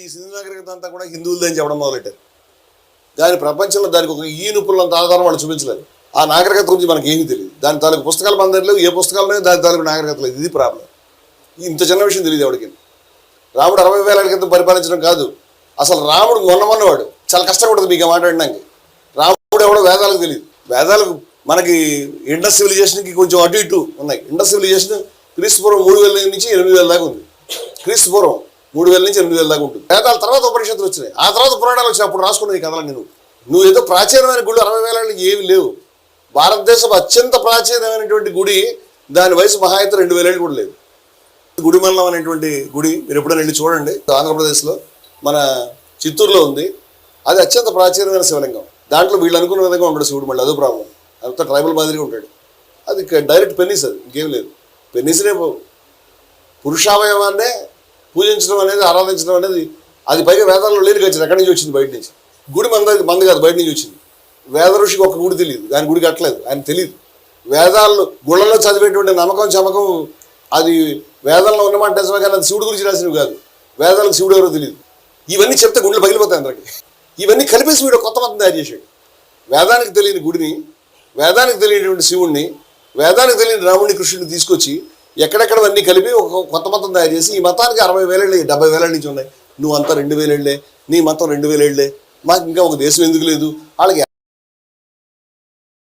ఈ సింధు నాగరికత అంతా కూడా హిందువులదని చెప్పడం మొదలెట్టారు. దాని ప్రపంచంలో దానికి ఒక ఈనుపులంత ఆధారం వాళ్ళు చూపించలేదు. ఆ నాగరికత గురించి మనకి ఏమీ తెలియదు. దాని తాలూకు పుస్తకాలు మన దగ్గర లేవు, ఏ పుస్తకాలు దాని తాలూకు నాగరికత లేదు. ఇది ప్రాబ్లం. ఇంత చిన్న విషయం తెలియదు ఎవరికి. రాముడు 60,000 ఏళ్ల క్రితం పరిపాలించడం కాదు, అసలు రాముడు మొన్నవాడు చాలా కష్టంగా ఉంటుంది మీకు మాట్లాడడానికి. రాముడు ఎవడో వేదాలకు తెలియదు. వేదాలకు మనకి ఇండస్ సివిలైజేషన్కి కొంచెం అటు ఇటు ఉన్నాయి. ఇండస్ సివిలైజేషన్ క్రీస్తుపూర్వం 3000 నుంచి 8000 దాకా ఉంది. క్రీస్తుపూర్వం 3000 నుంచి 8000 దాకా ఉంటుంది. వేదాల తర్వాత ఉపనిషత్తులు వచ్చినాయి, ఆ తర్వాత పురాణాలు వచ్చినాయి. అప్పుడు రాసుకున్నావు ఈ కథలన్నీ. నువ్వు ఏదో ప్రాచీనమైన గుళ్ళు 60,000 ఏళ్ళకి ఏమి లేవు. భారతదేశం అత్యంత ప్రాచీనమైనటువంటి గుడి, దాని వయసు మహా అయితే 2000 ఏళ్ళు కూడా లేదు. గుడిమల్లం అనేటువంటి గుడి మీరు ఎప్పుడైనా వెళ్ళి చూడండి. ఆంధ్రప్రదేశ్లో మన చిత్తూరులో ఉంది. అది అత్యంత ప్రాచీనమైన శివలింగం. దాంట్లో వీళ్ళు అనుకున్న విధంగా ఉంటాడు శివుడు. మళ్ళీ అదో ప్రాబ్లం, అంతా ట్రైబల్ మాదిరిగా ఉంటాడు. అది డైరెక్ట్ పెన్నీస్, అది ఇంకేం లేదు. పెన్నీస్నే పురుషావయవాన్నే పూజించడం అనేది, ఆరాధించడం అనేది అది పైగా వేదాల్లో లేని వచ్చింది. ఎక్కడి నుంచి వచ్చింది? బయట నుంచి. గుడి మంది కాదు, బయట నుంచి వచ్చింది. వేద ఋషికి ఒక గుడి తెలియదు, ఆయన గుడి కట్టలేదు, ఆయన తెలియదు. వేదాల్లో గుళ్ళలో చదివేటువంటి నమ్మకం చమకం అది వేదాల్లో ఉన్నమాట నిజమే, కానీ అది శివుడి గురించి రాసినవి కాదు. వేదాలకు శివుడు ఎవరో తెలియదు. ఇవన్నీ చెప్తే గుళ్ళు పగిలిపోతాయి అందరికి. ఇవన్నీ కలిపేసి వీడు కొత్త మతం తయారు చేశాడు. వేదానికి తెలియని గుడిని, వేదానికి తెలియనటువంటి శివుడిని, వేదానికి తెలియని రాముడిని, కృష్ణుడిని తీసుకొచ్చి ఎక్కడెక్కడవన్నీ కలిపి ఒక కొత్త మతం తయారు చేసి, ఈ మతానికి 60,000 ఏళ్ళే, 70,000 నుంచి ఉన్నాయి. నువ్వు అంతా 2000 ఏళ్ళే, నీ మతం 2000 ఏళ్ళే, మాకు ఇంకా ఒక దేశం ఎందుకు లేదు వాళ్ళకి.